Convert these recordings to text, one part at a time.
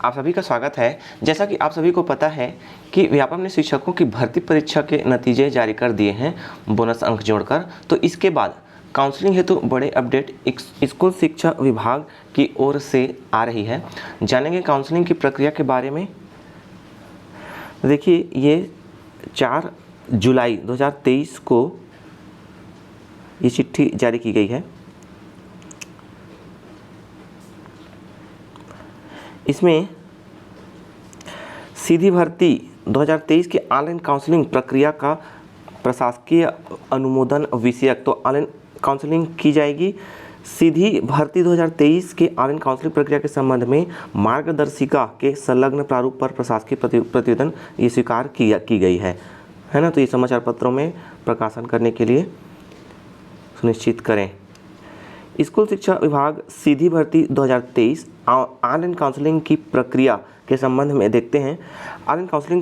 आप सभी का स्वागत है। जैसा कि आप सभी को पता है कि व्यापम ने शिक्षकों की भर्ती परीक्षा के नतीजे जारी कर दिए हैं बोनस अंक जोड़कर। तो इसके बाद काउंसलिंग हेतु बड़े अपडेट स्कूल शिक्षा विभाग की ओर से आ रही है। जानेंगे काउंसलिंग की प्रक्रिया के बारे में। देखिए, ये 4 जुलाई 2023 को ये चिट्ठी जारी की गई है। इसमें सीधी भर्ती 2023 की ऑनलाइन काउंसलिंग प्रक्रिया का प्रशासकीय अनुमोदन विषयक, तो ऑनलाइन काउंसलिंग की जाएगी। सीधी भर्ती 2023 के ऑनलाइन काउंसलिंग प्रक्रिया के संबंध में मार्गदर्शिका के संलग्न प्रारूप पर प्रशासकीय प्रतिवेदन ये स्वीकार की गई है ना। तो ये समाचार पत्रों में प्रकाशन करने के लिए सुनिश्चित करें। स्कूल शिक्षा विभाग सीधी भर्ती 2023 ऑनलाइन काउंसलिंग की प्रक्रिया के संबंध में देखते हैं। ऑनलाइन काउंसलिंग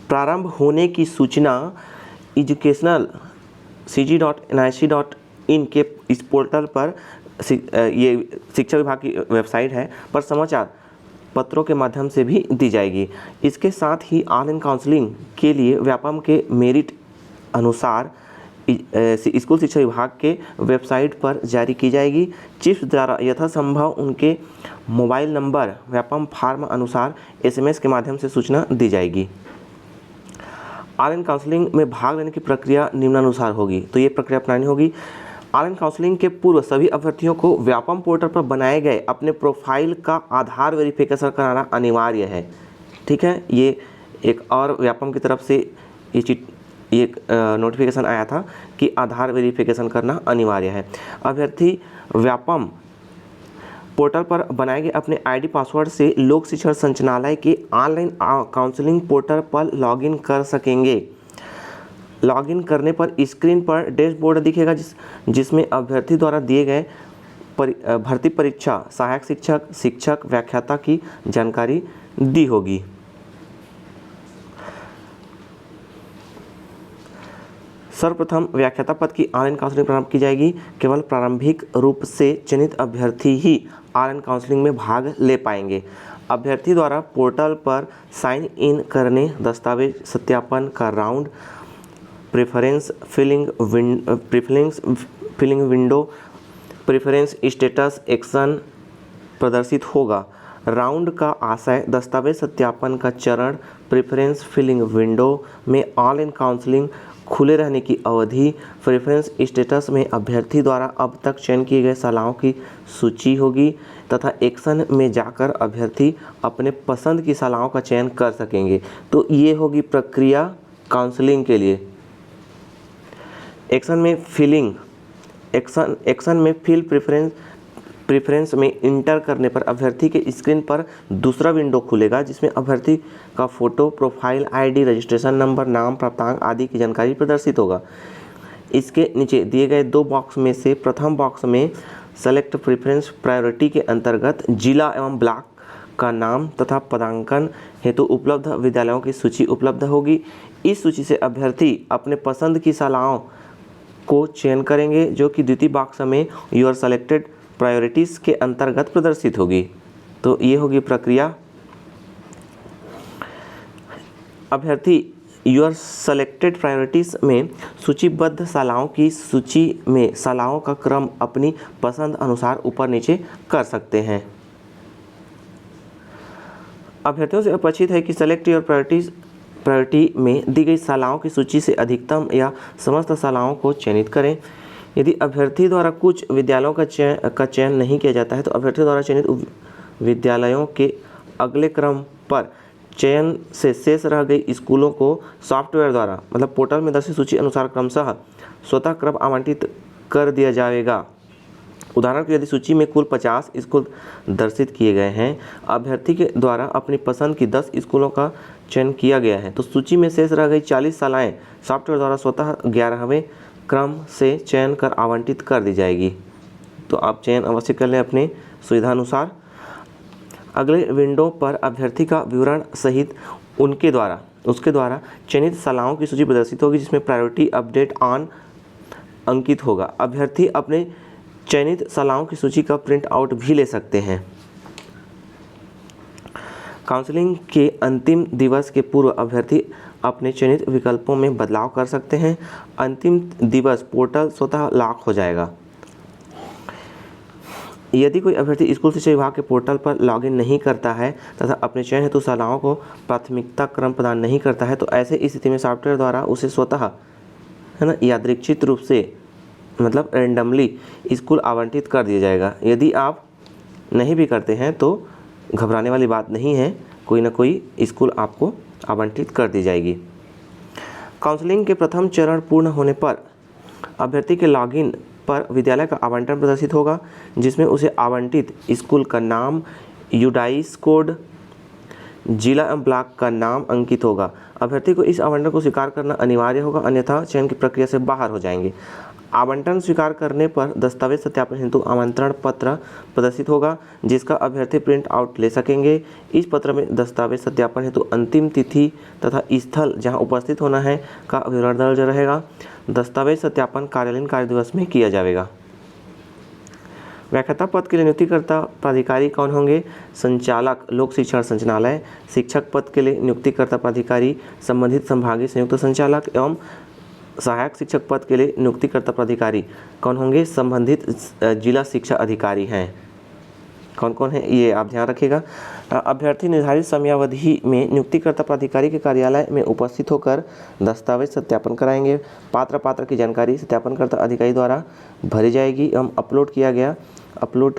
प्रारंभ होने की सूचना एजुकेशनल cg.nic.in के इस पोर्टल पर, ये शिक्षा विभाग की वेबसाइट है, पर समाचार पत्रों के माध्यम से भी दी जाएगी। इसके साथ ही ऑनलाइन काउंसलिंग के लिए व्यापम के मेरिट अनुसार स्कूल शिक्षा विभाग के वेबसाइट पर जारी की जाएगी। चिप्स द्वारा यथासंभव उनके मोबाइल नंबर व्यापम फॉर्म अनुसार SMS के माध्यम से सूचना दी जाएगी। ऑनलाइन काउंसलिंग में भाग लेने की प्रक्रिया निम्नानुसार होगी। तो ये प्रक्रिया अपनानी होगी। ऑनलाइन काउंसलिंग के पूर्व सभी अभ्यर्थियों को व्यापम पोर्टल पर बनाए गए अपने प्रोफाइल का आधार वेरिफिकेशन कराना अनिवार्य है। ठीक है, ये एक और व्यापम की तरफ से एक नोटिफिकेशन आया था कि आधार वेरिफिकेशन करना अनिवार्य है। अभ्यर्थी व्यापम पोर्टल पर बनाए गए अपने ID पासवर्ड से लोक शिक्षण संचालनालय के ऑनलाइन काउंसलिंग पोर्टल पर लॉगिन कर सकेंगे। लॉगिन करने पर स्क्रीन पर डैशबोर्ड दिखेगा जिसमें अभ्यर्थी द्वारा दिए गए भर्ती परीक्षा, सहायक शिक्षक व्याख्याता की जानकारी दी होगी। सर्वप्रथम व्याख्याता पद की ऑनलाइन काउंसलिंग प्रारंभ की जाएगी। केवल प्रारंभिक रूप से चयनित अभ्यर्थी ही ऑनलाइन काउंसलिंग में भाग ले पाएंगे। अभ्यर्थी द्वारा पोर्टल पर साइन इन करने, दस्तावेज सत्यापन का round, preference filling window, preference status action प्रदर्शित होगा। राउंड का आशय, दस्तावेज सत्यापन का चरण, प्रेफरेंस फिलिंग विंडो में ऑनलाइन काउंसलिंग खुले रहने की अवधि, प्रेफरेंस स्टेटस में अभ्यर्थी द्वारा अब तक चयन किए गए शालाओं की सूची होगी तथा एक्शन में जाकर अभ्यर्थी अपने पसंद की शालाओं का चयन कर सकेंगे। तो ये होगी प्रक्रिया काउंसलिंग के लिए। एक्शन में फिल प्रेफरेंस में इंटर करने पर अभ्यर्थी के स्क्रीन पर दूसरा विंडो खुलेगा जिसमें अभ्यर्थी का photo, profile ID, registration number, नाम, प्राप्तांक आदि की जानकारी प्रदर्शित होगा। इसके नीचे दिए गए 2 बॉक्स में से प्रथम बॉक्स में सेलेक्ट प्रेफरेंस प्रायोरिटी के अंतर्गत जिला एवं ब्लॉक का नाम तथा पदांकन हेतु उपलब्ध विद्यालयों की सूची उपलब्ध होगी। इस सूची से अभ्यर्थी अपने पसंद की शालाओं को चयन करेंगे जो कि द्वितीय बॉक्स में योर सेलेक्टेड प्रायोरिटीज़ के अंतर्गत प्रदर्शित होगी। तो ये होगी प्रक्रिया। अभ्यर्थी योर सेलेक्टेड प्रायोरिटीज़ में सूचीबद्ध शालाओं की सूची में शालाओं का क्रम अपनी पसंद अनुसार ऊपर नीचे कर सकते हैं। अभ्यर्थियों से अपेक्षित है कि सेलेक्ट योर प्रायोरिटी में दी गई शालाओं की सूची से अधिकतम या समस्त शालाओं को चयनित करें। यदि अभ्यर्थी द्वारा कुछ विद्यालयों का चयन नहीं किया जाता है तो अभ्यर्थी द्वारा चयनित विद्यालयों के अगले क्रम पर चयन से शेष रह गई स्कूलों को सॉफ्टवेयर द्वारा, मतलब पोर्टल में दर्शित सूची अनुसार क्रमशः स्वतः क्रम आवंटित कर दिया जाएगा। उदाहरण के लिए यदि सूची में कुल 50 स्कूल दर्शित किए गए हैं, अभ्यर्थी के द्वारा अपनी पसंद की 10 स्कूलों का चयन किया गया है, तो सूची में शेष रह गई 40 शालाएँ सॉफ्टवेयर द्वारा स्वतः 11वें क्रम से चयन कर आवंटित कर दी जाएगी। तो आप चयन अवश्य कर लें अपने सुविधानुसार। अगले विंडो पर अभ्यर्थी का विवरण सहित उसके द्वारा चयनित शालाओं की सूची प्रदर्शित होगी जिसमें प्रायोरिटी अपडेट ऑन अंकित होगा। अभ्यर्थी अपने चयनित शालाओं की सूची का प्रिंट आउट भी ले सकते हैं। काउंसलिंग के अंतिम दिवस के पूर्व अभ्यर्थी अपने चयनित विकल्पों में बदलाव कर सकते हैं। अंतिम दिवस पोर्टल स्वतः लॉक हो जाएगा। यदि कोई अभ्यर्थी स्कूल शिक्षा विभाग के पोर्टल पर लॉगिन नहीं करता है तथा अपने चयन हेतु शालाओं को प्राथमिकता क्रम प्रदान नहीं करता है तो ऐसे स्थिति में सॉफ्टवेयर द्वारा उसे स्वतः है ना यादृच्छिक रूप से मतलब रैंडमली स्कूल आवंटित कर दिया जाएगा। यदि आप नहीं भी करते हैं तो घबराने वाली बात नहीं है, कोई ना कोई स्कूल आपको आवंटित कर दी जाएगी। काउंसलिंग के प्रथम चरण पूर्ण होने पर अभ्यर्थी के लॉगिन पर विद्यालय का आवंटन प्रदर्शित होगा, जिसमें उसे आवंटित स्कूल का नाम, यूडाइस कोड, जिला एवं ब्लॉक का नाम अंकित होगा। अभ्यर्थी को इस आवंटन को स्वीकार करना अनिवार्य होगा, अन्यथा चयन की प्रक्रिया से बाहर हो जाएंगे। आवंटन स्वीकार करने पर दस्तावेज सत्यापन हेतु आमंत्रण पत्र प्रदर्शित होगा, जिसका अभ्यर्थी प्रिंट आउट ले सकेंगे। इस पत्र में दस्तावेज सत्यापन हेतु अंतिम तिथि तथा स्थल जहां उपस्थित होना है का विवरण दर्ज रहेगा। दस्तावेज सत्यापन कार्यालयीन कार्य दिवस में किया जाएगा। व्याख्याता पद के लिए नियुक्तिकर्ता प्राधिकारी कौन होंगे? संचालक लोक शिक्षण संचालनालय। शिक्षक पद के लिए नियुक्तिकर्ता प्राधिकारी संबंधित संभागीय संयुक्त संचालक एवं सहायक शिक्षक पद के लिए नियुक्तिकर्ता प्राधिकारी कौन होंगे? संबंधित जिला शिक्षा अधिकारी हैं। कौन कौन है ये आप ध्यान रखिएगा। अभ्यर्थी निर्धारित समयावधि में नियुक्तिकर्ता प्राधिकारी के कार्यालय में उपस्थित होकर दस्तावेज सत्यापन कराएंगे। पात्र की जानकारी सत्यापनकर्ता अधिकारी द्वारा भरी जाएगी एवं अपलोड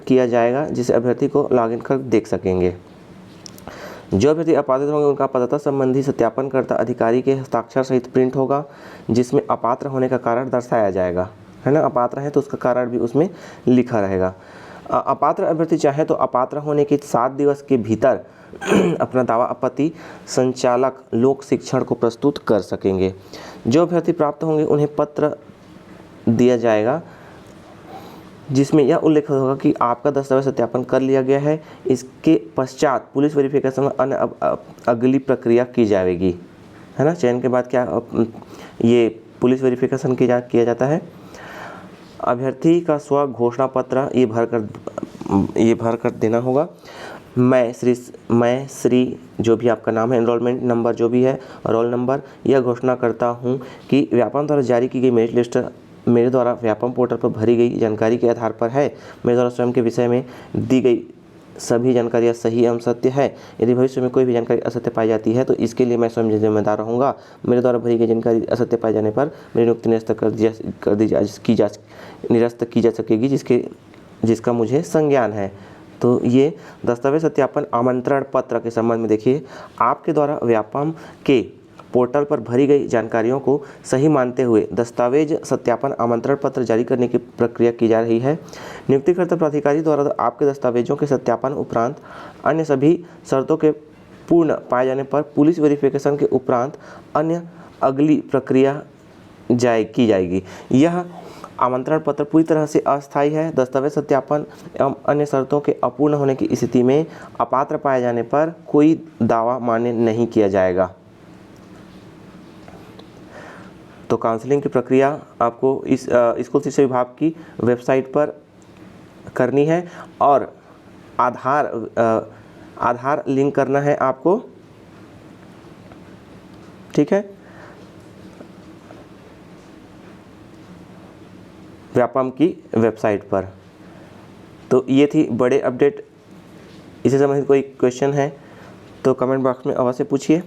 किया जाएगा, जिसे अभ्यर्थी को लॉगिन कर देख सकेंगे। जो अभ्यर्थी अपात्र होंगे उनका पात्रता संबंधी सत्यापनकर्ता अधिकारी के हस्ताक्षर सहित प्रिंट होगा, जिसमें अपात्र होने का कारण दर्शाया जाएगा, है ना। अपात्र है तो उसका कारण भी उसमें लिखा रहेगा। अपात्र अभ्यर्थी चाहे तो अपात्र होने के 7 दिवस के भीतर अपना दावा आपत्ति संचालक लोक शिक्षण को प्रस्तुत कर सकेंगे। जो अभ्यर्थी प्राप्त होंगे उन्हें पत्र दिया जाएगा, जिसमें यह उल्लेख होगा कि आपका दस्तावेज सत्यापन कर लिया गया है। इसके पश्चात पुलिस वेरिफिकेशन में अन्य अगली प्रक्रिया की जाएगी, है ना। चयन के बाद क्या ये पुलिस वेरिफिकेशन किया जाता है। अभ्यर्थी का स्व घोषणा पत्र ये भर कर देना होगा। मैं श्री जो भी आपका नाम है, एनरोलमेंट नंबर जो भी है, रोल नंबर, यह घोषणा करता हूँ कि व्यापम द्वारा जारी की गई मेरिट लिस्ट मेरे द्वारा व्यापम पोर्टल पर भरी गई जानकारी के आधार पर है। मेरे द्वारा स्वयं के विषय में दी गई सभी जानकारियाँ सही एवं सत्य है। यदि भविष्य में कोई भी जानकारी असत्य पाई जाती है तो इसके लिए मैं स्वयं जिम्मेदार रहूँगा। मेरे द्वारा भरी गई जानकारी असत्य पाए जाने पर मेरी नियुक्ति निरस्त की जा सकेगी, जिसका मुझे संज्ञान है। तो ये दस्तावेज सत्यापन आमंत्रण पत्र के संबंध में देखिए, आपके द्वारा व्यापम के पोर्टल पर भरी गई जानकारियों को सही मानते हुए दस्तावेज सत्यापन आमंत्रण पत्र जारी करने की प्रक्रिया की जा रही है। नियुक्तिकर्ता प्राधिकारी द्वारा आपके दस्तावेजों के सत्यापन उपरांत अन्य सभी शर्तों के पूर्ण पाए जाने पर पुलिस वेरिफिकेशन के उपरांत अन्य अगली प्रक्रिया की जाएगी। यह आमंत्रण पत्र पूरी तरह से अस्थायी है। दस्तावेज सत्यापन एवं अन्य शर्तों के अपूर्ण होने की स्थिति में अपात्र पाए जाने पर कोई दावा मान्य नहीं किया जाएगा। तो काउंसलिंग की प्रक्रिया आपको इस स्कूल शिक्षा विभाग की वेबसाइट पर करनी है और आधार लिंक करना है आपको, ठीक है। व्यापम की वेबसाइट पर। तो ये थी बड़े अपडेट। इससे संबंधित कोई क्वेश्चन है तो कमेंट बॉक्स में अवश्य पूछिए।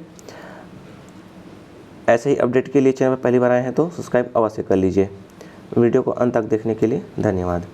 ऐसे ही अपडेट के लिए चैनल पर पहली बार आए हैं तो सब्सक्राइब अवश्य कर लीजिए। वीडियो को अंत तक देखने के लिए धन्यवाद।